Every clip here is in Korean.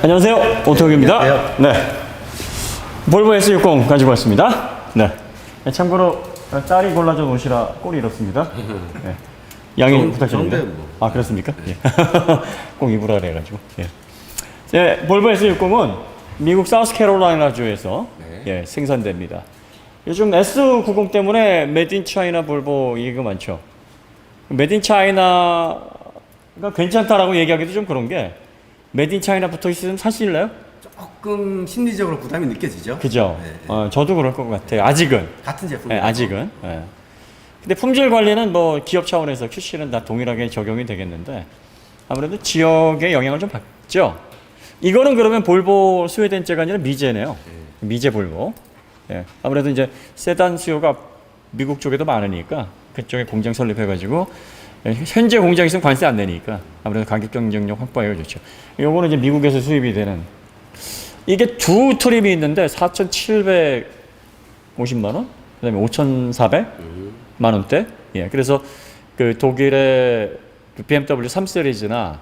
안녕하세요. 오토기입니다. 네. 볼보 S60 가지고 왔습니다. 네. 참고로 딸이 골라줘 놓으시라 꼴이 이렇습니다. 네. 양해 부탁드립니다. 아, 그렇습니까? 예. 꼭 입으라 그래가지고. 예. 네, 볼보 S60은 미국 사우스캐롤라이나주에서 예, 생산됩니다. 요즘 S90 때문에 메드 인 차이나 볼보 얘기가 많죠. 메드 인 차이나가 괜찮다라고 얘기하기도 좀 그런 게 메드 인 차이나 붙어 있으면 사실래요? 조금 심리적으로 부담이 느껴지죠. 그죠? 네. 저도 그럴 것 같아요. 아직은. 같은 제품. 네, 아직은. 네. 근데 품질 관리는 뭐 기업 차원에서 QC는 다 동일하게 적용이 되겠는데 아무래도 지역에 영향을 좀 받죠. 이거는 그러면 볼보 스웨덴제가 아니라 미제네요. 미제 볼보. 예. 아무래도 이제 세단 수요가 미국 쪽에도 많으니까 그쪽에 공장 설립해가지고 현재 공장 있으면 관세 안 내니까 아무래도 가격 경쟁력 확보하기가 좋죠. 요거는 이제 미국에서 수입이 되는 이게 두 트림이 있는데 4,750만 원, 그다음에 5,400만 원대. 예, 그래서 그 독일의 그 BMW 3 시리즈나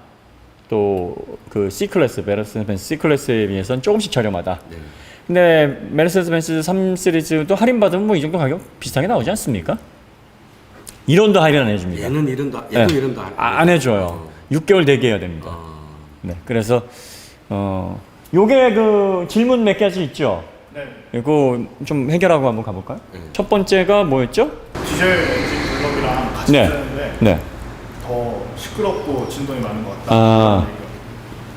또 그 C 클래스, 메르세데스 C 클래스에 비해서는 조금씩 저렴하다. 네. 근데 메르세데스 3 시리즈도 할인 받으면 뭐 이 정도 가격 비슷하게 나오지 않습니까? 1원도 할인 안 해줍니다. 얘는 이런도 네. 이런도 안 해줘요. 6개월 대기해야 됩니다. 네, 그래서 요게 그 질문 몇 가지 있죠. 네. 이거 좀 해결하고 한번 가볼까요? 네. 첫 번째가 뭐였죠? 디젤 엔진 블럭이랑 같이 네. 쓰는데 네. 더 시끄럽고 진동이 많은 것 같다. 아,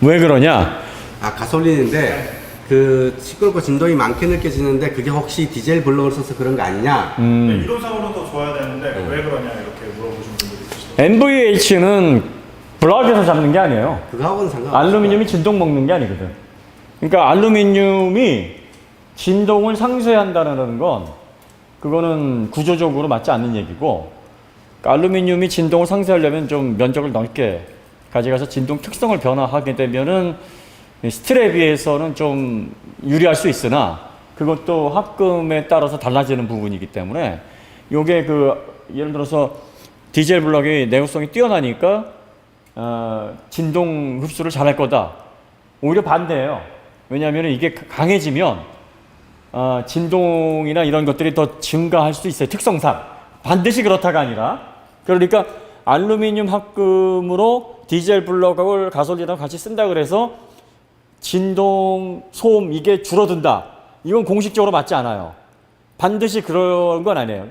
왜 그러냐? 가솔린인데 그 시끄럽고 진동이 많게 느껴지는데 그게 혹시 디젤 블럭을 써서 그런 거 아니냐? 네, 이론상으로는 더 좋아야 되는데 왜 그러냐 이렇게 물어보신 분들이 있으시죠. NVH는 블럭에서 잡는 게 아니에요. 그거하고는 상관없어. 알루미늄이 진동 먹는 게 아니거든. 그러니까 알루미늄이 진동을 상쇄한다는 건 그거는 구조적으로 맞지 않는 얘기고, 그러니까 알루미늄이 진동을 상쇄하려면 좀 면적을 넓게 가져가서 진동 특성을 변화하게 되면은 스틸에 비해서는 좀 유리할 수 있으나 그것도 합금에 따라서 달라지는 부분이기 때문에 요게 그 예를 들어서 디젤 블럭이 내구성이 뛰어나니까 진동 흡수를 잘할 거다. 오히려 반대예요. 왜냐하면 이게 강해지면 진동이나 이런 것들이 더 증가할 수 있어요. 특성상. 반드시 그렇다가 아니라. 그러니까 알루미늄 합금으로 디젤 블럭을 가솔린하고 같이 쓴다 그래서 진동, 소음 이게 줄어든다. 이건 공식적으로 맞지 않아요. 반드시 그런 건 아니에요.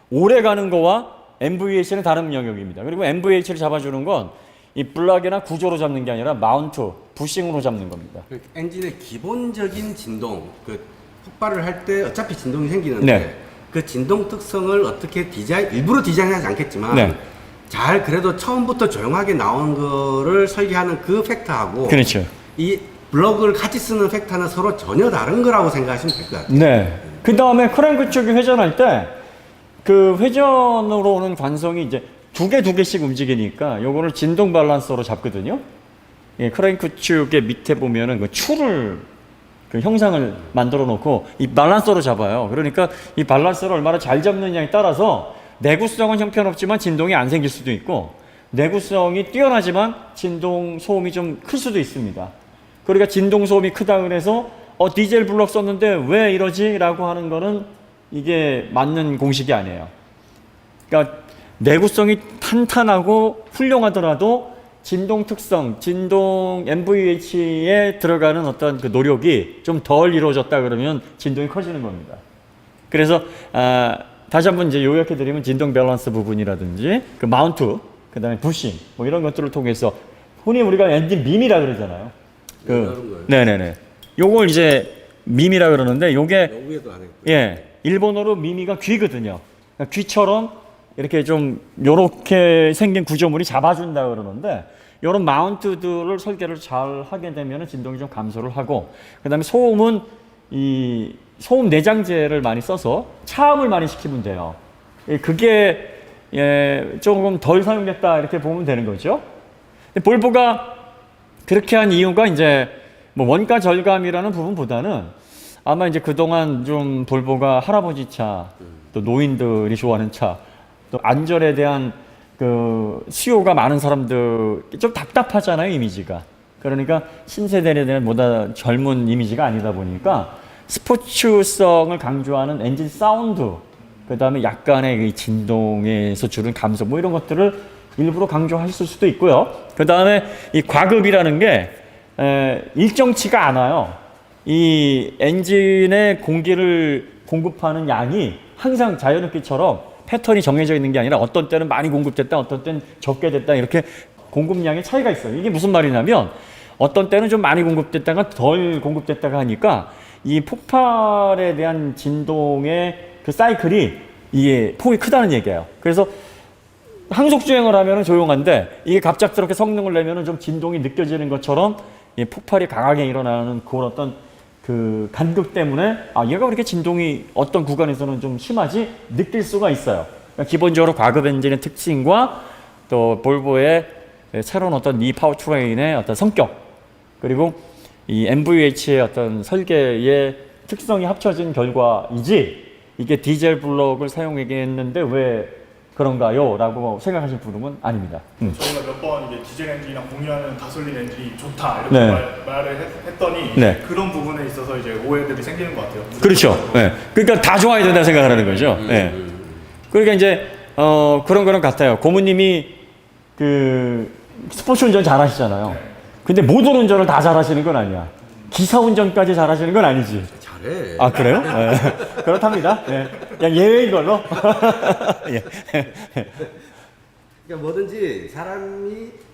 오래 가는 거와 NVH는 다른 영역입니다. 그리고 NVH를 잡아주는 건 이 블럭이나 구조로 잡는 게 아니라 마운트, 부싱으로 잡는 겁니다. 그 엔진의 기본적인 진동, 그 폭발을 할 때 어차피 진동이 생기는데 네. 그 진동 특성을 어떻게 일부러 디자인하지 않겠지만 네. 잘 그래도 처음부터 조용하게 나온 거를 설계하는 그 팩터하고 그렇죠. 이 블럭을 같이 쓰는 팩터는 서로 전혀 다른 거라고 생각하시면 될 것 같아요. 네. 그 다음에 크랭크 축이 회전할 때 그 회전으로 오는 관성이 이제 두 개씩 움직이니까 요거를 진동 밸런서로 잡거든요. 예, 크랭크 축의 밑에 보면은 그 추를 그 형상을 만들어 놓고 이 밸런서로 잡아요. 그러니까 이 밸런서를 얼마나 잘 잡느냐에 따라서 내구성은 형편없지만 진동이 안 생길 수도 있고 내구성이 뛰어나지만 진동 소음이 좀 클 수도 있습니다. 그러니까 진동 소음이 크다 그래서 디젤 블럭 썼는데 왜 이러지? 라고 하는 거는 이게 맞는 공식이 아니에요. 그러니까 내구성이 탄탄하고 훌륭하더라도 진동 특성, 진동 NVH에 들어가는 어떤 그 노력이 좀 덜 이루어졌다 그러면 진동이 커지는 겁니다. 그래서 다시 한번 이제 요약해 드리면 진동 밸런스 부분이라든지 그 마운트, 그다음에 부싱 뭐 이런 것들을 통해서 흔히 우리가 엔진 밈이라 그러잖아요. 네네네. 요걸 이제 밈이라 그러는데 요게 위에도 안 했고. 예, 일본어로 미미가 귀거든요. 그러니까 귀처럼 이렇게 좀 요렇게 생긴 구조물이 잡아준다 그러는데 요런 마운트들을 설계를 잘 하게 되면 진동이 좀 감소를 하고 그다음에 소음은 이 소음 내장재를 많이 써서 차음을 많이 시키면 돼요. 그게 조금 덜 사용됐다 이렇게 보면 되는 거죠. 근데 볼보가 그렇게 한 이유가 이제 뭐 원가 절감이라는 부분보다는 아마 이제 그동안 좀 볼보가 할아버지 차, 또 노인들이 좋아하는 차, 또 안전에 대한 그 수요가 많은 사람들 좀 답답하잖아요, 이미지가. 그러니까 신세대에 보다 젊은 이미지가 아니다 보니까 스포츠성을 강조하는 엔진 사운드, 그 다음에 약간의 이 진동에서 주는 감소, 뭐 이런 것들을 일부러 강조하실 수도 있고요. 그 다음에 이 과급이라는 게 일정치가 않아요. 이 엔진에 공기를 공급하는 양이 항상 자연흡기처럼 패턴이 정해져 있는 게 아니라 어떤 때는 많이 공급됐다, 어떤 때는 적게 됐다, 이렇게 공급량의 차이가 있어요. 이게 무슨 말이냐면 어떤 때는 좀 많이 공급됐다가 덜 공급됐다가 하니까 이 폭발에 대한 진동의 그 사이클이 이게 폭이 크다는 얘기예요. 그래서 항속 주행을 하면은 조용한데 이게 갑작스럽게 성능을 내면은 좀 진동이 느껴지는 것처럼 이 폭발이 강하게 일어나는 그런 어떤 그 간극 때문에 얘가 왜 이렇게 진동이 어떤 구간에서는 좀 심하지 느낄 수가 있어요. 그러니까 기본적으로 과급 엔진의 특징과 또 볼보의 새로운 어떤 이 파워트레인의 어떤 성격, 그리고 이 MVH의 어떤 설계의 특성이 합쳐진 결과이지 이게 디젤 블럭을 사용했는데 왜 그런가요? 라고 생각하실 분은 아닙니다. 저희가 몇 번 이제 디젤 엔진이랑 공유하는 가솔린 엔진이 좋다 이렇게 네. 말을 했더니 네. 그런 부분에 있어서 이제 오해들이 생기는 것 같아요. 그렇죠. 네. 그러니까 다 좋아야 된다 생각하는 거죠. 네. 그러니까 이제 그런 거는 같아요. 고모님이 그 스포츠 운전 잘하시잖아요. 근데 모든 운전을 다 잘하시는 건 아니야. 기사 운전까지 잘하시는 건 아니지. 잘해. 아 그래요? 네. 그렇답니다. 네. 그냥 예외인 걸로. 예. 그러니까 뭐든지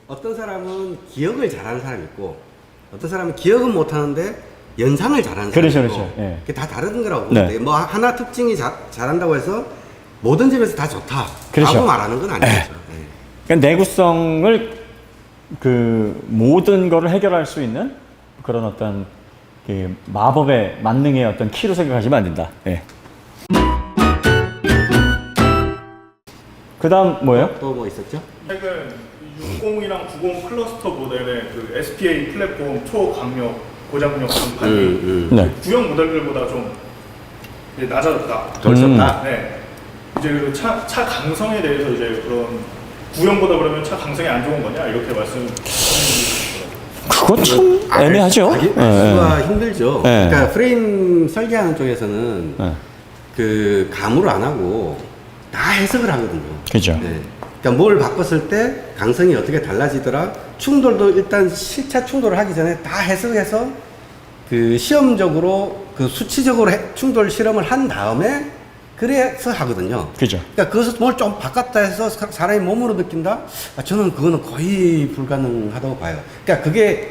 어떤 사람은 기억을 잘하는 사람이 있고 어떤 사람은 기억은 못하는데 연상을 잘하는 사람이 그렇죠, 있고 그렇죠. 예. 그게 다 다른 거라고 네. 보는데 뭐 하나 특징이 잘한다고 해서 모든 점에서 다 좋다 그렇죠. 라고 말하는 건 아니죠. 네. 그러니까 내구성을 그 모든 거를 해결할 수 있는 그런 어떤 그 마법의 만능의 어떤 키로 생각하시면 안 된다. 예. 그다음 뭐예요? 또 뭐 있었죠? 최근 60이랑 90 클러스터 모델의 그 SPA 플랫폼 초강력 고장력 등판이 네. 구형 모델들보다 좀 이제 낮아졌다. 덜 썼다. 네. 이제 그 차 강성에 대해서 이제 그런 구형보다 그러면 차 강성이 안 좋은 거냐 이렇게 말씀. 그건 참 애매하죠. 알 수가 힘들죠. 네. 그러니까 프레임 설계하는 쪽에서는 네. 그 감으로 안 하고 다 해석을 하거든요. 그죠. 네. 그러니까 뭘 바꿨을 때 강성이 어떻게 달라지더라. 충돌도 일단 실차 충돌을 하기 전에 다 해석해서 그 시험적으로 그 수치적으로 충돌 실험을 한 다음에 그래서 하거든요. 그죠. 그러니까 그것을 뭘 좀 바꿨다 해서 사람이 몸으로 느낀다? 저는 그거는 거의 불가능하다고 봐요. 그러니까 그게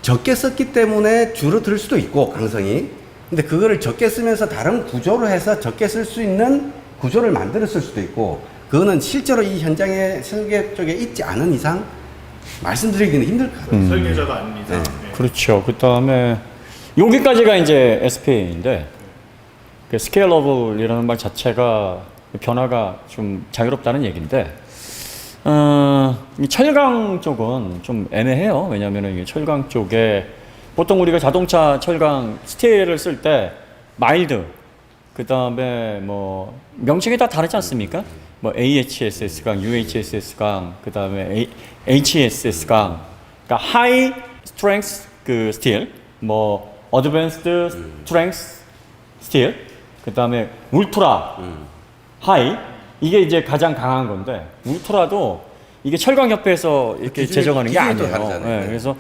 적게 썼기 때문에 줄어들 수도 있고, 강성이. 근데 그거를 적게 쓰면서 다른 구조로 해서 적게 쓸 수 있는 구조를 만들었을 수도 있고, 그거는 실제로 이 현장의 설계 쪽에 있지 않은 이상 말씀드리기는 힘들 것 같아요. 설계자가 아닌 이상. 네. 네. 그렇죠. 그 다음에 여기까지가 이제 SPA인데 그 스케일러블이라는 말 자체가 변화가 좀 자유롭다는 얘기인데 이 철강 쪽은 좀 애매해요. 왜냐하면 이 철강 쪽에 보통 우리가 자동차 철강 스틸을 쓸 때 마일드, 그 다음에 뭐 명칭이 다 다르지 않습니까? 뭐 AHSS강, UHSS강, 그 다음에 HSS강, 그러니까 하이 스트렝스 그 스틸, 뭐 어드밴스드 스트렝스 스틸, 그 다음에 울트라 하이, 이게 이제 가장 강한 건데 울트라도 이게 철강협회에서 이렇게 제정하는 게 기준이 또 아니에요. 다르잖아요. 네, 그래서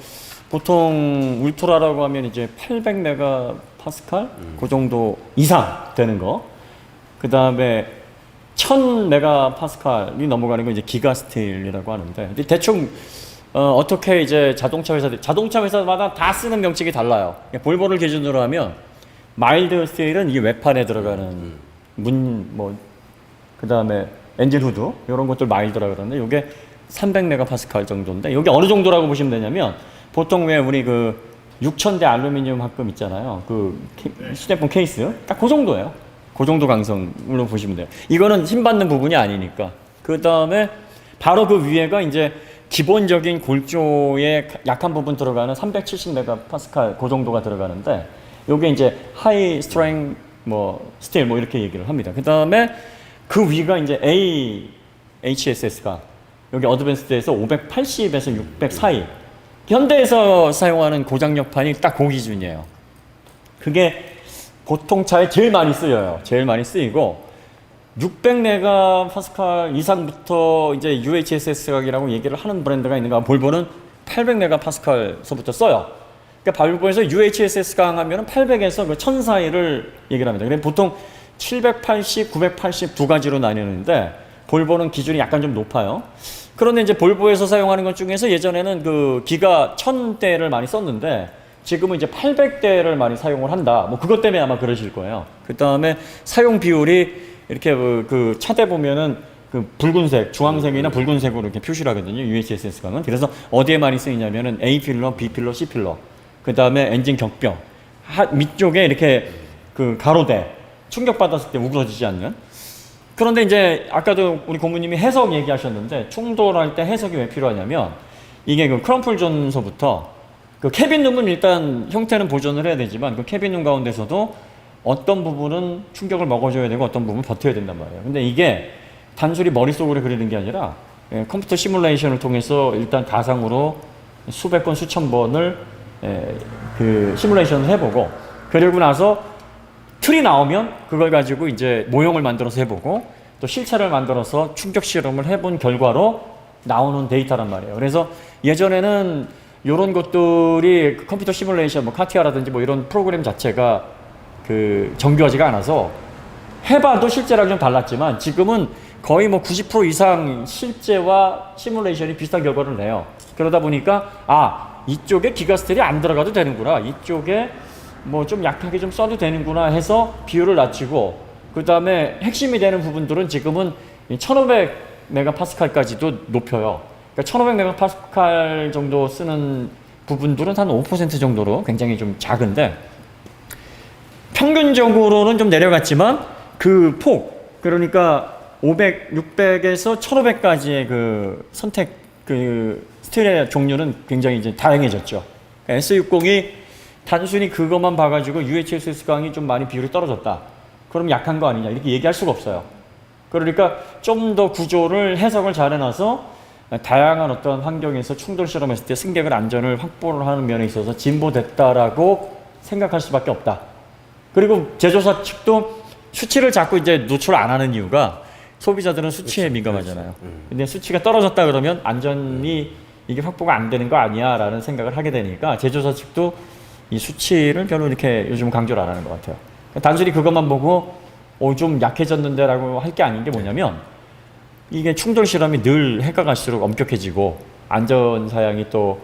보통 울트라라고 하면 이제 800메가 파스칼 그 정도 이상 되는 거. 그 다음에 1000메가 파스칼이 넘어가는 건 이제 기가 스틸이라고 하는데, 근데 대충 어떻게 이제 자동차 회사마다 다 쓰는 명칭이 달라요. 볼보를 기준으로 하면 마일드 스틸은 이 외판에 들어가는 그 다음에 엔진 후드 이런 것들 마일드라 그러는데 이게 300메가 파스칼 정도인데, 여기 어느 정도라고 보시면 되냐면 보통 왜 우리 그 6000대 알루미늄 합금 있잖아요. 그 휴대폰 케이스 딱 그 정도예요. 그 정도 강성으로 보시면 돼요. 이거는 힘받는 부분이 아니니까. 그 다음에 바로 그 위에가 이제 기본적인 골조에 약한 부분 들어가는 370메가 파스칼 그 정도가 들어가는데, 요게 이제 하이 스트렝 뭐 스틸 뭐 이렇게 얘기를 합니다. 그 다음에 그 위가 이제 HSS가 여기 어드밴스드에서 580에서 600 사이 현대에서 사용하는 고장력판이 딱 그 기준이에요. 그게 보통 차에 제일 많이 쓰여요. 제일 많이 쓰이고 600메가파스칼 이상부터 이제 UHSS각이라고 얘기를 하는 브랜드가 있는가. 볼보는 800메가파스칼서부터 써요. 그러니까 볼보에서 UHSS각 하면은 800에서 그 1000 사이를 얘기를 합니다. 그래서 보통 780, 980 두 가지로 나뉘는데 볼보는 기준이 약간 좀 높아요. 그런데 이제 볼보에서 사용하는 것 중에서 예전에는 그 기가 1000대를 많이 썼는데 지금은 이제 800대를 많이 사용을 한다. 뭐 그것 때문에 아마 그러실 거예요. 그 다음에 사용 비율이 이렇게 그 차대 보면은 그 붉은색, 주황색이나 붉은색으로 이렇게 표시를 하거든요. UHSS 강은. 그래서 어디에 많이 쓰이냐면은 A 필러, B 필러, C 필러. 그 다음에 엔진 격벽. 밑쪽에 이렇게 그 가로대. 충격받았을 때 우그러지지 않는. 그런데 이제 아까도 우리 고모님이 해석 얘기하셨는데 충돌할 때 해석이 왜 필요하냐면 이게 그 크럼플 존서부터 그 캐빈룸은 일단 형태는 보존을 해야 되지만 그 캐빈룸 가운데서도 어떤 부분은 충격을 먹어줘야 되고 어떤 부분은 버텨야 된단 말이에요. 근데 이게 단순히 머릿속으로 그리는 게 아니라 컴퓨터 시뮬레이션을 통해서 일단 가상으로 수백 번, 수천 번을 그 시뮬레이션을 해보고 그리고 나서 틀이 나오면 그걸 가지고 이제 모형을 만들어서 해보고 또 실체를 만들어서 충격 실험을 해본 결과로 나오는 데이터란 말이에요. 그래서 예전에는 이런 것들이 컴퓨터 시뮬레이션, 뭐 카티아라든지 뭐 이런 프로그램 자체가 그 정교하지가 않아서 해봐도 실제랑 좀 달랐지만 지금은 거의 뭐 90% 이상 실제와 시뮬레이션이 비슷한 결과를 내요. 그러다 보니까 아 이쪽에 기가스텔이 안 들어가도 되는구나, 이쪽에 뭐 좀 약하게 좀 써도 되는구나 해서 비율을 낮추고 그 다음에 핵심이 되는 부분들은 지금은 1500메가파스칼까지도 높여요. 그러니까 1500메가파스칼 정도 쓰는 부분들은 한 5% 정도로 굉장히 좀 작은데 평균적으로는 좀 내려갔지만 그 폭, 그러니까 500, 600에서 1500까지의 그 선택 그 스틸의 종류는 굉장히 이제 다양해졌죠. 그러니까 S60이 단순히 그것만 봐가지고 UHSS 강이 좀 많이 비율이 떨어졌다. 그럼 약한 거 아니냐 이렇게 얘기할 수가 없어요. 그러니까 좀 더 구조를 해석을 잘 해놔서 다양한 어떤 환경에서 충돌 실험했을 때 승객을 안전을 확보를 하는 면에 있어서 진보됐다라고 생각할 수밖에 없다. 그리고 제조사 측도 수치를 자꾸 이제 노출 안 하는 이유가 소비자들은 수치에 민감하잖아요. 근데 수치가 떨어졌다 그러면 안전이 이게 확보가 안 되는 거 아니야 라는 생각을 하게 되니까 제조사 측도 이 수치를 별로 이렇게 요즘 강조를 안 하는 것 같아요. 단순히 그것만 보고 좀 약해졌는데 라고 할 게 아닌 게 뭐냐면 이게 충돌 실험이 늘 해가 갈수록 엄격해지고 안전 사양이 또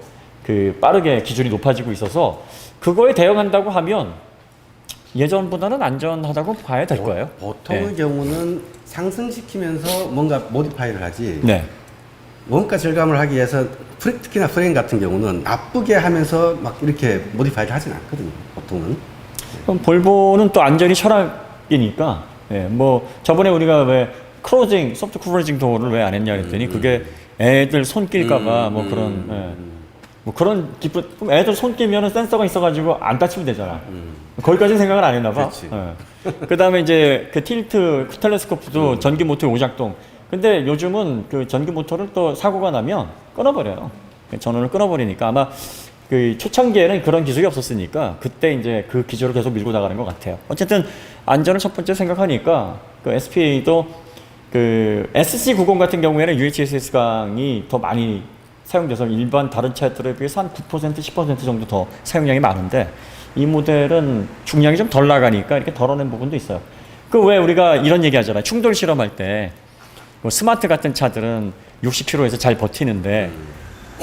그 빠르게 기준이 높아지고 있어서 그거에 대응한다고 하면 예전보다는 안전하다고 봐야 될 거예요. 보통의 경우는 상승시키면서 뭔가 모디파이를 하지. 네. 원가 절감을 하기 위해서 특히나 프레임 같은 경우는 나쁘게 하면서 막 이렇게 모디파이를 하진 않거든요. 보통은. 그럼 볼보는 또 안전이 철학이니까, 뭐 저번에 우리가 왜 크로징, 소프트 크로징 도어를 왜 안 했냐 그랬더니 그게 애들 손 낄까봐 뭐 그런, 뭐 그런 기쁜, 그럼 애들 손 끼면은 센서가 있어가지고 안 다치면 되잖아. 거기까지 생각을 안 했나 봐. 그 다음에 이제 그 틸트 텔레스코프도 전기 모터의 오작동. 근데 요즘은 그 전기 모터를 또 사고가 나면 끊어버려요. 전원을 끊어버리니까 아마 그 초창기에는 그런 기술이 없었으니까 그때 이제 그 기술을 계속 밀고 나가는 것 같아요. 어쨌든 안전을 첫 번째 생각하니까 그 SPA도 그 SC90 같은 경우에는 UHSS 강이 더 많이 사용돼서 일반 다른 차들에 비해서 한 9%, 10% 정도 더 사용량이 많은데 이 모델은 중량이 좀 덜 나가니까 이렇게 덜어낸 부분도 있어요. 그 왜 우리가 이런 얘기 하잖아요. 충돌 실험할 때 스마트 같은 차들은 60km에서 잘 버티는데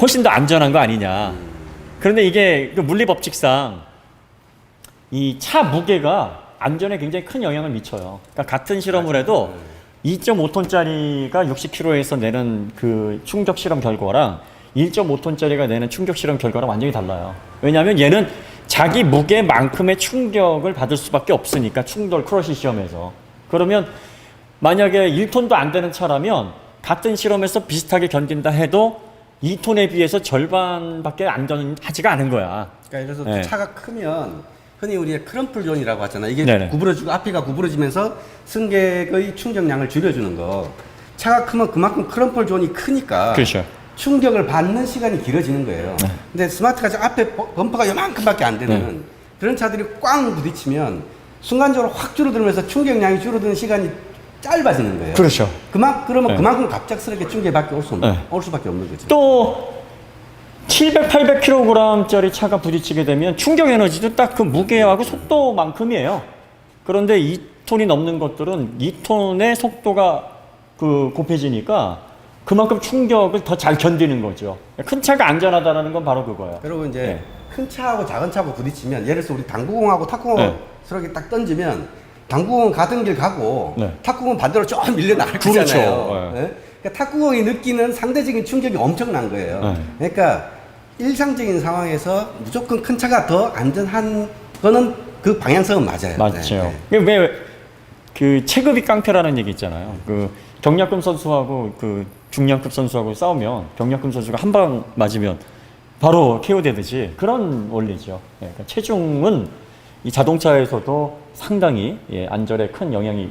훨씬 더 안전한 거 아니냐. 그런데 이게 그 물리 법칙상 이 차 무게가 안전에 굉장히 큰 영향을 미쳐요. 그러니까 같은 실험을 해도 2.5톤짜리가 60km에서 내는 그 충격 실험 결과랑 1.5톤짜리가 내는 충격 실험 결과랑 완전히 달라요. 왜냐하면 얘는 자기 무게만큼의 충격을 받을 수밖에 없으니까 충돌 크러쉬 시험에서. 그러면 만약에 1톤도 안 되는 차라면 같은 실험에서 비슷하게 견딘다 해도 2톤에 비해서 절반밖에 안전하지가 않은 거야. 그러니까 그래서 네. 차가 크면 흔히 우리가 크럼플 존이라고 하잖아. 이게 네네. 구부러지고 앞이가 구부러지면서 승객의 충격량을 줄여주는 거. 차가 크면 그만큼 크럼플 존이 크니까 그렇죠. 충격을 받는 시간이 길어지는 거예요. 네. 근데 스마트카 앞에 범퍼가 요만큼밖에 안 되는 네. 그런 차들이 꽝 부딪히면 순간적으로 확 줄어들면서 충격량이 줄어드는 시간이 짧아지는 거예요. 그렇죠. 그러면 네. 그만큼 갑작스럽게 충격밖에 올 수밖에 없는 거죠. 또 700, 800kg짜리 차가 부딪히게 되면 충격 에너지도 딱 그 무게하고 속도만큼이에요. 그런데 2톤이 넘는 것들은 2톤의 속도가 그 곱해지니까 그만큼 충격을 더 잘 견디는 거죠. 큰 차가 안전하다는 건 바로 그거예요. 그리고 이제 네. 큰 차하고 작은 차하고 부딪히면 예를 들어서 우리 당구공하고 탁구공을 딱 던지면 당구공은 가던 길 가고 네. 탁구공은 반대로 좀 밀려 나갈 그렇죠. 거잖아요. 네. 네? 그러니까 탁구공이 느끼는 상대적인 충격이 엄청난 거예요. 네. 그러니까 일상적인 상황에서 무조건 큰 차가 더 안전한 거는 그 방향성은 맞아요. 맞죠. 네. 왜그 체급이 깡패라는 얘기 있잖아요. 그 경량급 선수하고 그 중량급 선수하고 싸우면 경량급 선수가 한 방 맞으면 바로 KO 되듯이 그런 원리죠. 예, 그러니까 체중은 이 자동차에서도 상당히 예, 안전에 큰 영향이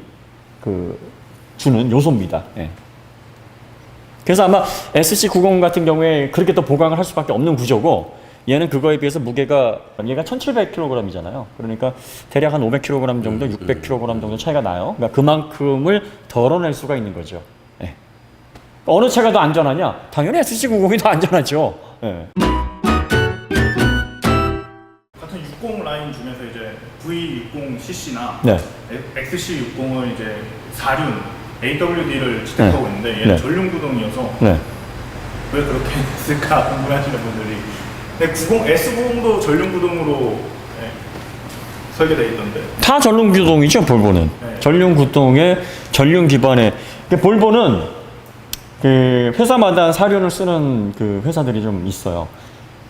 그 주는 요소입니다. 예. 그래서 아마 SC90 같은 경우에 그렇게 또 보강을 할 수밖에 없는 구조고 얘는 그거에 비해서 무게가 얘가 1700kg이잖아요. 그러니까 대략 한 500kg 정도, 600kg 정도 차이가 나요. 그러니까 그만큼을 덜어낼 수가 있는 거죠. 예. 어느 차가 더 안전하냐? 당연히 SC90이 더 안전하죠. 예. 같은 60 라인 중에서 이제 V60cc나 네. XC60은 이제 4륜 AWD를 채택하고 있는데 얘는 네. 전륜 구동이어서 네. 왜 그렇게 했을까 궁금해하시는 분들이. 근데 S90도 전륜 구동으로 예, 설계되어 있던데. 다 전륜 구동이죠, 볼보는. 네. 전륜 구동에 전륜 기반에. 볼보는 그 회사마다 사륜을 쓰는 그 회사들이 좀 있어요.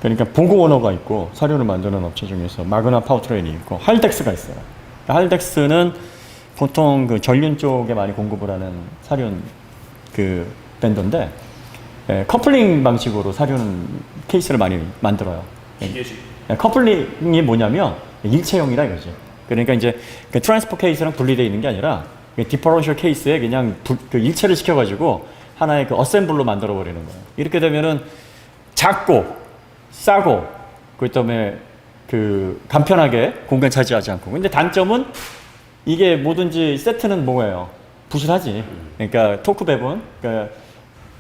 그러니까 보고 오너가 있고 사륜을 만드는 업체 중에서 마그나 파워트레인이 있고 할덱스가 있어요. 할덱스는 보통 그 전륜 쪽에 많이 공급을 하는 사륜 그 밴더인데 예, 커플링 방식으로 사륜 케이스를 많이 만들어요. 기계식. 예, 커플링이 뭐냐면 일체형이라 이거지. 그러니까 이제 그 트랜스포 케이스랑 분리되어 있는 게 아니라 디퍼런셜 케이스에 그냥 그 일체를 시켜가지고 하나의 그 어셈블로 만들어 버리는 거예요. 이렇게 되면은 작고 싸고 그다음에 그 간편하게 공간 차지하지 않고. 근데 단점은 이게 뭐든지 세트는 뭐예요? 부실하지. 그러니까 토크 배분, 그러니까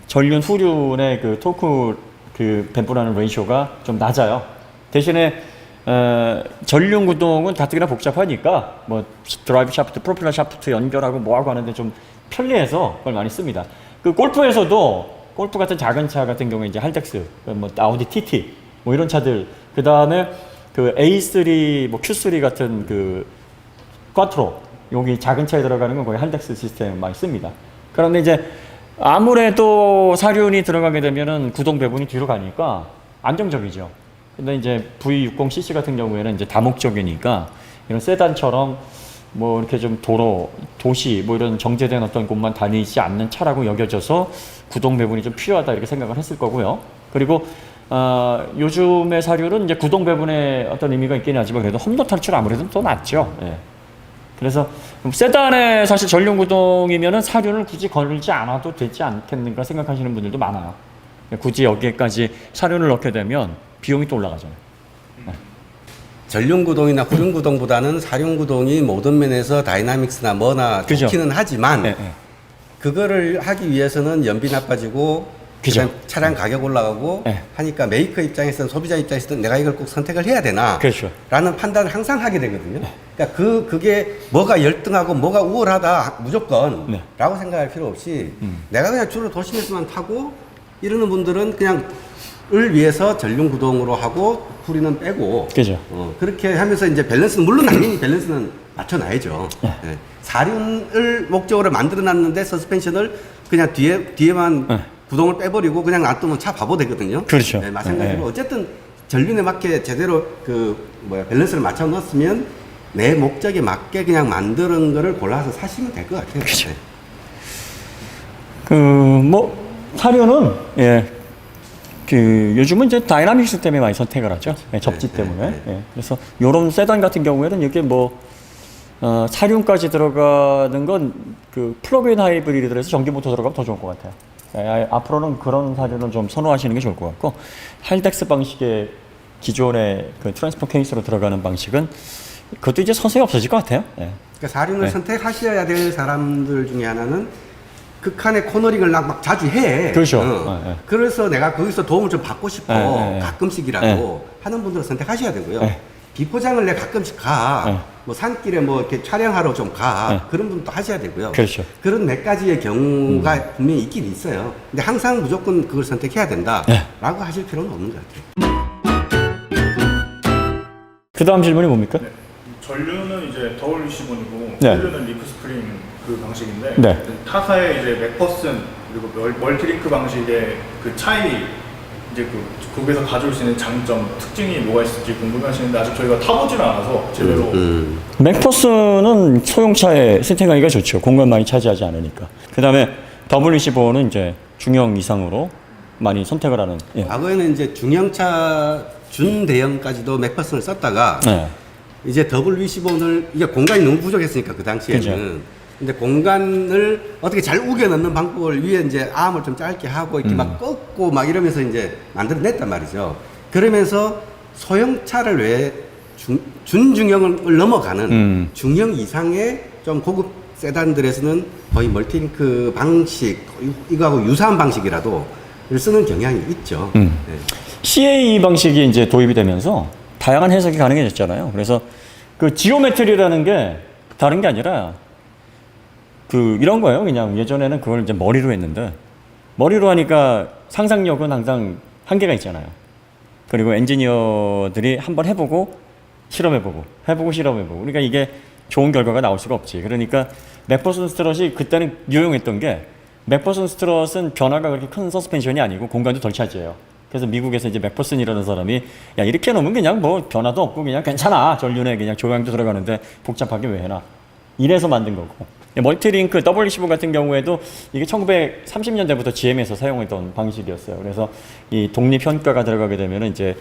전륜 후륜의 그 토크 그 배분하는 레이쇼가 좀 낮아요. 대신에 전륜 구동은 가뜩이나 복잡하니까 뭐 드라이브 샤프트, 프로펠러 샤프트 연결하고 뭐하고 하는데 좀 편리해서 그걸 많이 씁니다. 그 골프에서도 골프 같은 작은 차 같은 경우에 이제 할덱스, 뭐 아우디 TT 뭐 이런 차들, 그 다음에 그 A3, 뭐 Q3 같은 그 꽈트로 여기 작은 차에 들어가는 건 거의 할덱스 시스템 많이 씁니다. 그런데 이제 아무래도 사륜이 들어가게 되면은 구동 배분이 뒤로 가니까 안정적이죠. 근데 이제 V60cc 같은 경우에는 이제 다목적이니까 이런 세단처럼 뭐 이렇게 좀 도시 뭐 이런 정제된 어떤 곳만 다니지 않는 차라고 여겨져서 구동 배분이 좀 필요하다 이렇게 생각을 했을 거고요. 그리고 요즘의 사륜은 이제 구동 배분에 어떤 의미가 있긴 하지만 그래도 험도 탈출 아무래도 더 낫죠. 예. 그래서 세단에 사실 전륜 구동이면은 사륜을 굳이 걸지 않아도 되지 않겠는가 생각하시는 분들도 많아요. 굳이 여기에까지 사륜을 넣게 되면 비용이 또 올라가잖아요. 전륜 구동이나 후륜 구동보다는 사륜 구동이 모든 면에서 다이나믹스나 뭐나 그죠. 좋기는 하지만 네, 네. 그거를 하기 위해서는 연비 나빠지고 그죠. 그다음 차량 가격 올라가고 네. 하니까 메이커 입장에서는 소비자 입장에서는 내가 이걸 꼭 선택을 해야 되나 그렇죠. 라는 판단을 항상 하게 되거든요. 그러니까 그게 뭐가 열등하고 뭐가 우월하다 무조건 네. 라고 생각할 필요 없이 내가 그냥 주로 도심에서만 타고 이러는 분들은 그냥 을 위해서 전륜 구동으로 하고 후리는 빼고 그죠. 그렇게 하면서 이제 밸런스는 물론 당연히 밸런스는 맞춰놔야죠. 네. 사륜을 목적으로 만들어놨는데 서스펜션을 그냥 뒤에만 네. 구동을 빼버리고 그냥 놔두면 차 바보 되거든요. 그렇죠. 네, 마찬가지로 네. 어쨌든 전륜에 맞게 제대로 밸런스를 맞춰 놓았으면 내 목적에 맞게 그냥 만드는 거를 골라서 사시면 될 것 같아요. 그렇죠. 네. 사륜은 요즘은 이제 다이나믹스 때문에 많이 선택을 하죠. 접지 때문에. 그래서 요런 세단 같은 경우에는 이게 사륜까지 들어가는 건 그 플러그인 하이브리드에서 전기 모터 들어가면 더 좋을 것 같아요. 앞으로는 그런 사료를 좀 선호하시는 게 좋을 것 같고, 할덱스 방식의 기존의 그 트랜스퍼 케이스로 들어가는 방식은 그것도 이제 서서히 없어질 것 같아요. 예. 그러니까 사륜을 네. 선택하셔야 될 사람들 중에 하나는 극한의 코너링을 막 자주 해. 그렇죠. 그래서 내가 거기서 도움을 좀 받고 싶어. 네. 가끔씩이라도 하는 분들은 선택하셔야 되고요. 네. 비포장을 내 가끔씩 가. 네. 뭐 산길에 뭐 이렇게 촬영하러 좀 가. 네. 그런 분도 하셔야 되고요. 그렇죠. 그런 몇 가지의 경우가 분명히 있긴 있어요. 근데 항상 무조건 그걸 선택해야 된다라고 네. 하실 필요는 없는 것 같아요. 그 다음 질문이 뭡니까? 네. 전류는 이제 WC1이고 네. 흡류는 리프 스프링 그 방식인데 네. 타사의 이제 맥퍼슨 그리고 멀티링크 방식의 그 차이 이제 거기서 가져올 수 있는 장점 특징이 뭐가 있을지 궁금해하시는데 아직 저희가 타보지는 않아서 제대로 맥퍼슨은 소형차에 세팅하기가 좋죠. 공간 많이 차지하지 않으니까. 그 다음에 WC4는 이제 중형 이상으로 많이 선택을 하는. 예. 과거에는 이제 중형차 준대형까지도 맥퍼슨을 썼다가 네. 이제 WC4를 이게 공간이 너무 부족했으니까 그 당시에는 그죠. 근데 공간을 어떻게 잘 우겨 넣는 방법을 위에 이제 암을 좀 짧게 하고 이렇게 막 꺾고 막 이러면서 이제 만들어냈단 말이죠. 그러면서 소형차를 왜 준중형을 넘어가는 중형 이상의 좀 고급 세단들에서는 거의 멀티링크 방식 이거하고 유사한 방식이라도 쓰는 경향이 있죠. 네. CAE 방식이 이제 도입이 되면서 다양한 해석이 가능해졌잖아요. 그래서 그 지오메트리라는 게 다른 게 아니라 그 이런 거예요. 그냥 예전에는 그걸 이제 머리로 했는데 머리로 하니까 상상력은 항상 한계가 있잖아요. 그리고 엔지니어들이 한번 해보고 실험해보고 해보고 실험해보고 그러니까 이게 좋은 결과가 나올 수가 없지. 그러니까 맥퍼슨 스트럿이 그때는 유용했던 게 맥퍼슨 스트럿은 변화가 그렇게 큰 서스펜션이 아니고 공간도 덜 차지해요. 그래서 미국에서 이제 맥퍼슨이라는 사람이 야 이렇게 놓으면 그냥 뭐 변화도 없고 그냥 괜찮아. 전륜에 그냥 조향도 들어가는데 복잡하게 왜 해놔. 이래서 만든 거고. 멀티링크 WC4 같은 경우에도 이게 1930년대부터 GM에서 사용했던 방식이었어요. 그래서 이 독립 현가가 들어가게 되면 이제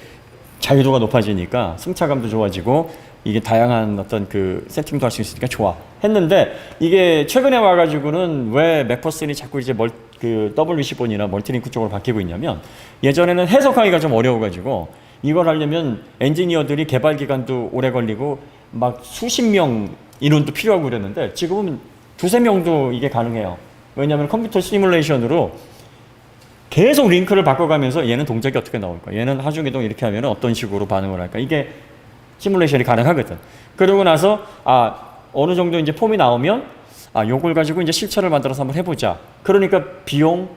자유도가 높아지니까 승차감도 좋아지고 이게 다양한 어떤 그 세팅도 할 수 있으니까 좋아 했는데 이게 최근에 와가지고는 왜 맥퍼슨이 자꾸 이제 그 WC4이나 멀티링크 쪽으로 바뀌고 있냐면 예전에는 해석하기가 좀 어려워가지고 이걸 하려면 엔지니어들이 개발 기간도 오래 걸리고 막 수십 명 인원도 필요하고 그랬는데 지금은 두세 명도 이게 가능해요. 왜냐하면 컴퓨터 시뮬레이션으로 계속 링크를 바꿔가면서 얘는 동작이 어떻게 나올까? 얘는 하중이동 이렇게 하면 어떤 식으로 반응을 할까? 이게 시뮬레이션이 가능하거든. 그러고 나서 어느 정도 이제 폼이 나오면 요걸 가지고 이제 실체를 만들어서 한번 해보자. 그러니까 비용,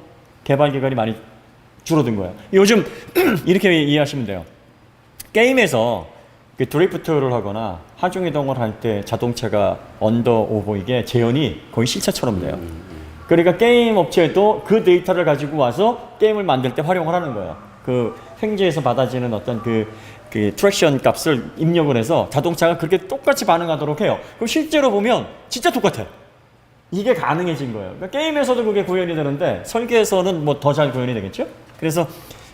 개발 기간이 많이 줄어든 거예요. 요즘 이렇게 이해하시면 돼요. 게임에서 그 드리프트를 하거나 하중 이동을 할 때 자동차가 언더 오버 이게 재현이 거의 실체처럼 돼요. 그러니까 게임 업체도 그 데이터를 가지고 와서 게임을 만들 때 활용을 하는 거예요. 그 횡재에서 받아지는 어떤 그 트랙션 값을 입력을 해서 자동차가 그렇게 똑같이 반응하도록 해요. 그럼 실제로 보면 진짜 똑같아. 이게 가능해진 거예요. 그러니까 게임에서도 그게 구현이 되는데 설계에서는 뭐 더 잘 구현이 되겠죠? 그래서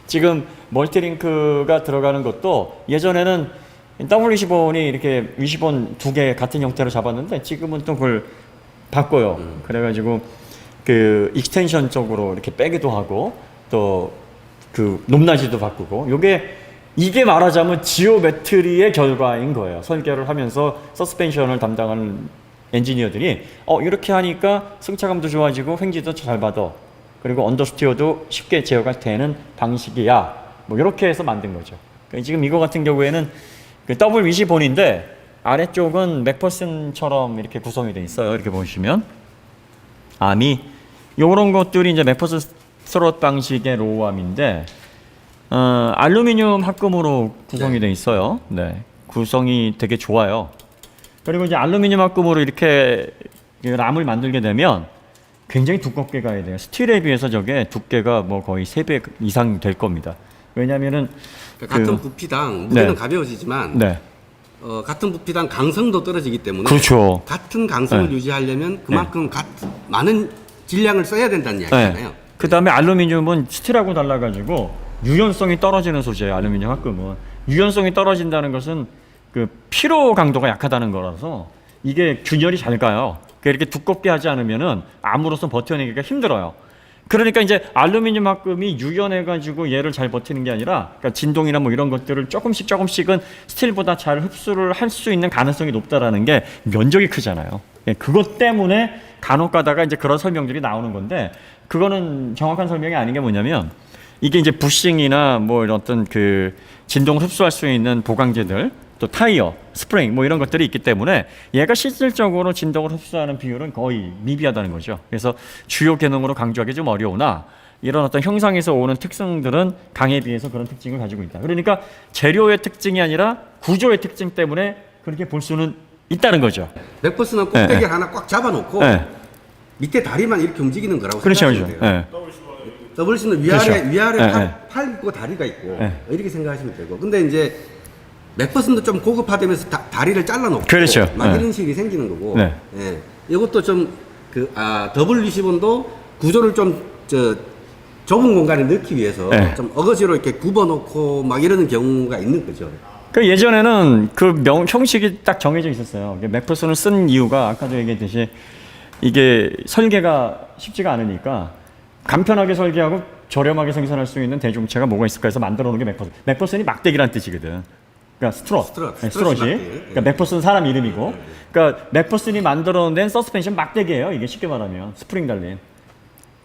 지금 멀티링크가 들어가는 것도 예전에는 WC4이 이렇게 위시본 두 개 같은 형태로 잡았는데 지금은 또 그걸 바꿔요. 그래가지고 그 익스텐션 쪽으로 이렇게 빼기도 하고 또 그 높낮이도 바꾸고 이게 말하자면 지오메트리의 결과인 거예요. 설계를 하면서 서스펜션을 담당하는 엔지니어들이 이렇게 하니까 승차감도 좋아지고 횡지도 잘 받아. 그리고 언더스티어도 쉽게 제어가 되는 방식이야. 뭐 이렇게 해서 만든 거죠. 그러니까 지금 이거 같은 경우에는 그 WC4인데 아래쪽은 맥퍼슨처럼 이렇게 구성이 돼 있어요. 이렇게 보시면 암이 요런 것들이 이제 맥퍼슨 스트럿 방식의 로우암인데 알루미늄 합금으로 구성이 돼 있어요. 네, 구성이 되게 좋아요. 그리고 이제 알루미늄 합금으로 이렇게 람을 만들게 되면 굉장히 두껍게 가야 돼요. 스틸에 비해서 저게 두께가 뭐 거의 3배 이상 될 겁니다. 왜냐면은 같은 부피당 무게는 네. 가벼워지지만 네. 같은 부피당 강성도 떨어지기 때문에 그렇죠. 같은 강성을 네. 유지하려면 그만큼 많은 질량을 써야 된다는 이야기잖아요. 네. 그 다음에 알루미늄은 스틸하고 달라가지고 유연성이 떨어지는 소재예요. 알루미늄 합금은 유연성이 떨어진다는 것은 그 피로 강도가 약하다는 거라서 이게 균열이 잘 가요. 이렇게 두껍게 하지 않으면은 암으로서 버텨내기가 힘들어요. 그러니까 이제 알루미늄 합금이 유연해가지고 얘를 잘 버티는 게 아니라, 그러니까 진동이나 뭐 이런 것들을 조금씩은 스틸보다 잘 흡수를 할 수 있는 가능성이 높다라는 게 면적이 크잖아요. 예, 그것 때문에 간혹 가다가 이제 그런 설명들이 나오는 건데, 그거는 정확한 설명이 아닌 게 뭐냐면, 이게 이제 부싱이나 뭐 이런 어떤 그 진동을 흡수할 수 있는 보강제들, 또 타이어, 스프링 뭐 이런 것들이 있기 때문에 얘가 실질적으로 진동을 흡수하는 비율은 거의 미비하다는 거죠. 그래서 주요 기능으로 강조하기 좀 어려우나 이런 어떤 형상에서 오는 특성들은 강에 비해서 그런 특징을 가지고 있다. 그러니까 재료의 특징이 아니라 구조의 특징 때문에 그렇게 볼 수는 있다는 거죠. 맥퍼스는 꼭대기 하나 꽉 잡아놓고 네. 밑에 다리만 이렇게 움직이는 거라고 그렇죠, 생각하시면 그렇죠. 돼요. 네. WC는 그렇죠. 위아래 네, 팔 있고 다리가 있고 네. 이렇게 생각하시면 되고, 근데 이제 맥퍼슨도 좀 고급화되면서 다리를 잘라놓고 그렇죠. 막 네. 이런 식이 생기는 거고, 네. 예. 이것도 좀 W20원도 구조를 좀 좁은 공간에 넣기 위해서 네. 좀 어거지로 이렇게 굽어놓고 막 이러는 경우가 있는 거죠. 그 예전에는 그 형식이 딱 정해져 있었어요. 맥퍼슨을 쓴 이유가 아까도 얘기했듯이 이게 설계가 쉽지가 않으니까 간편하게 설계하고 저렴하게 생산할 수 있는 대중체가 뭐가 있을까 해서 만들어 놓은 게 맥퍼슨. 맥퍼슨이 막대기란 뜻이거든. 그러니까 스트롯이. 그러니까 맥퍼슨 사람 이름이고. 그러니까 맥퍼슨이 만들어낸 서스펜션 막대기예요. 이게 쉽게 말하면 스프링 달린.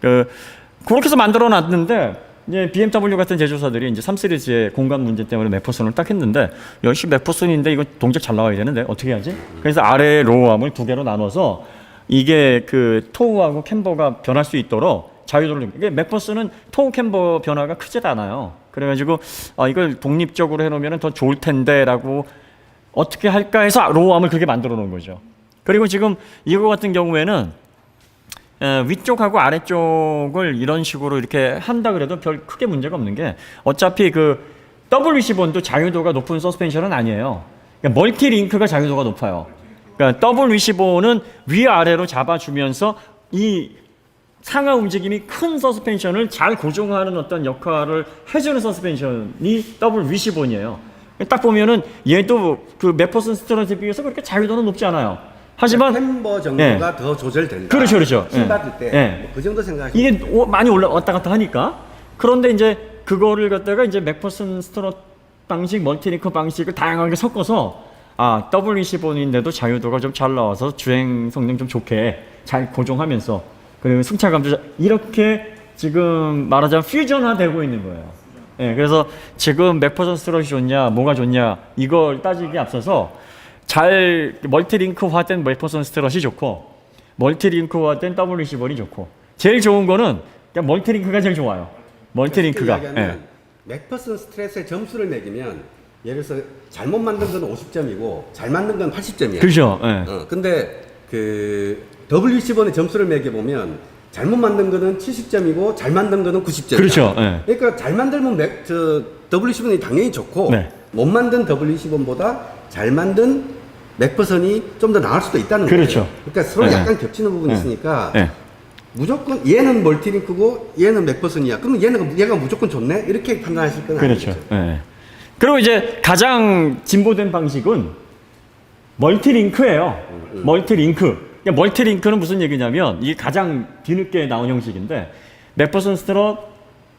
그렇게 해서 만들어 놨는데 이제 BMW 같은 제조사들이 이제 3 시리즈의 공간 문제 때문에 맥퍼슨을 딱 했는데, 역시 맥퍼슨인데 이거 동작 잘 나와야 되는데 어떻게 하지? 그래서 아래 로우암을 두 개로 나눠서 이게 그 토우하고 캠버가 변할 수 있도록 자유도를. 이게 맥퍼슨은 토우 캠버 변화가 크지 않아요. 그래가지고 이걸 독립적으로 해놓으면 더 좋을 텐데라고 어떻게 할까 해서 로우암을 그렇게 만들어 놓은 거죠. 그리고 지금 이거 같은 경우에는 위쪽하고 아래쪽을 이런 식으로 이렇게 한다 그래도 별 크게 문제가 없는 게, 어차피 그 W15도 자유도가 높은 서스펜션은 아니에요. 그러니까 멀티링크가 자유도가 높아요. 그러니까 W15는 위아래로 잡아주면서 이 상하 움직임이 큰 서스펜션을 잘 고정하는 어떤 역할을 해주는 서스펜션이 W15이에요. 딱 보면은 얘도 그 맥퍼슨 스트럿에 비해서 그렇게 자유도는 높지 않아요. 하지만 캠버 정도가 더 조절된다. 그렇죠. 힘 받을 때 그 정도 생각하시면 이게 많이 왔다 갔다 하니까. 그런데 이제 그거를 갖다가 이제 맥퍼슨 스트럿 방식, 멀티링크 방식을 다양하게 섞어서 W15인데도 자유도가 좀 잘 나와서 주행 성능 좀 좋게 잘 고정하면서, 그리고 승차감도 이렇게 지금 말하자면 퓨전화되고 있는 거예요. 예, 그래서 지금 맥퍼슨 스트럿이 좋냐, 뭐가 좋냐 이걸 따지기에 앞서서 잘 멀티링크화된 맥퍼슨 스트럿이 좋고 멀티링크화된 W15이 좋고, 제일 좋은 거는 그냥 멀티링크가 제일 좋아요. 멀티링크가. 예. 맥퍼슨 스트레스의 점수를 매기면 예를 들어서 잘못 만든 건 50점이고 잘 만든 건 80점이야. 그렇죠. 예. 근데 그 W15의 점수를 매겨 보면 잘못 만든 거는 70점이고 잘 만든 거는 90점이야. 그렇죠. 예. 그러니까 잘 만들면 W15는 당연히 좋고, 네. 못 만든 W15보다 잘 만든 맥퍼슨이 좀 더 나을 수도 있다는 거예요. 그렇죠. 그러니까 서로 네. 약간 겹치는 부분이 네. 있으니까 네. 무조건 얘는 멀티링크고 얘는 맥퍼슨이야. 그러면 얘가 무조건 좋네? 이렇게 판단하실 건 그렇죠. 아니죠. 예. 그리고 이제 가장 진보된 방식은 멀티링크예요. 멀티링크. 그러니까 멀티링크는 무슨 얘기냐면 이게 가장 뒤늦게 나온 형식인데, 맥퍼슨 스트럿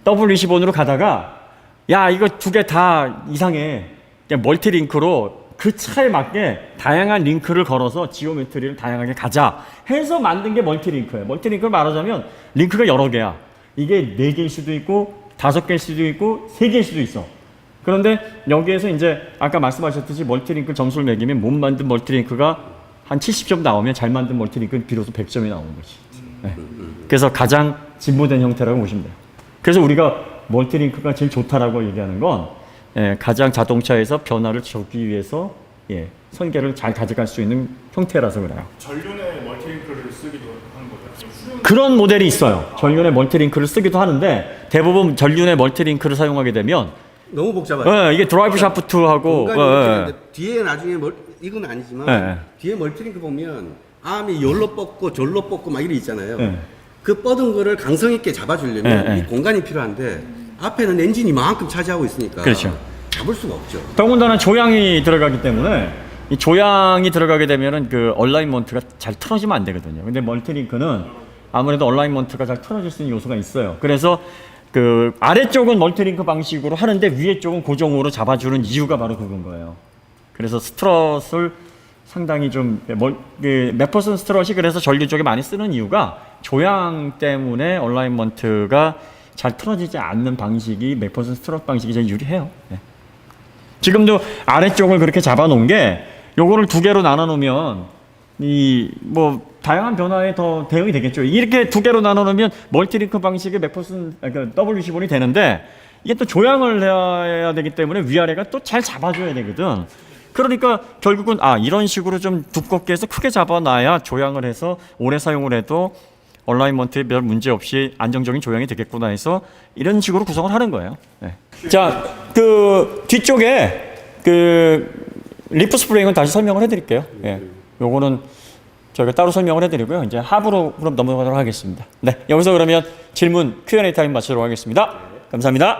W15으로 가다가 야 이거 두 개 다 이상해. 그냥 멀티링크로 그 차에 맞게 다양한 링크를 걸어서 지오메트리를 다양하게 가자 해서 만든 게 멀티링크예요. 멀티링크를 말하자면 링크가 여러 개야. 이게 4개일 수도 있고 5개일 수도 있고 3개일 수도 있어. 그런데 여기에서 이제 아까 말씀하셨듯이 멀티링크 점수를 매기면 못 만든 멀티링크가 한 70점 나오면 잘 만든 멀티링크는 비로소 100점이 나오는 거지. 네. 그래서 가장 진보된 형태라고 보시면 돼요. 그래서 우리가 멀티링크가 제일 좋다라고 얘기하는 건 가장 자동차에서 변화를 주기 위해서 설계를 잘 가져갈 수 있는 형태라서 그래요. 전륜에 멀티링크를 쓰기도 하는 거죠. 그런 모델이 있어요. 전륜에 멀티링크를 쓰기도 하는데 대부분 전륜에 멀티링크를 사용하게 되면 너무 복잡하죠. 이게 드라이브 샤프트하고 뒤에 나중에 이건 아니지만 뒤에 멀티링크 보면 암이 열로 뻗고 절로 뻗고 막 이런 있잖아요. 그 뻗은 거를 강성 있게 잡아주려면 이 공간이 필요한데 앞에는 엔진이 이만큼 차지하고 있으니까 그렇죠. 잡을 수가 없죠. 더군다나 조향이 들어가기 때문에 이 조향이 들어가게 되면은 그 얼라이먼트가 잘 틀어지면 안 되거든요. 근데 멀티링크는 아무래도 얼라이먼트가 잘 틀어질 수 있는 요소가 있어요. 그래서 그 아래쪽은 멀티링크 방식으로 하는데 위에 쪽은 고정으로 잡아주는 이유가 바로 그건 거예요. 그래서 스트럿을 상당히 좀 맥퍼슨 스트럿이 그래서 전류 쪽에 많이 쓰는 이유가 조향 때문에 얼라이먼트가 잘 틀어지지 않는 방식이 맥퍼슨 스트럿 방식이 제일 유리해요. 네. 지금도 아래쪽을 그렇게 잡아놓은 게 요거를 두 개로 나눠 놓으면 이 뭐 다양한 변화에 더 대응이 되겠죠. 이렇게 두 개로 나눠 놓으면 멀티링크 방식의 맥퍼슨 그러니까 WC1이 되는데 이게 또 조향을 해야 되기 때문에 위아래가 또 잘 잡아줘야 되거든. 그러니까 결국은 이런 식으로 좀 두껍게 해서 크게 잡아놔야 조향을 해서 오래 사용을 해도 얼라이먼트에 별 문제 없이 안정적인 조향이 되겠구나 해서 이런 식으로 구성을 하는 거예요. 네. 자, 그 뒤쪽에 그 리프 스프링은 다시 설명을 해드릴게요. 예. 요거는 저희가 따로 설명을 해드리고요. 이제 하부로 그럼 넘어가도록 하겠습니다. 네, 여기서 그러면 질문 Q&A 타임 마치도록 하겠습니다. 감사합니다.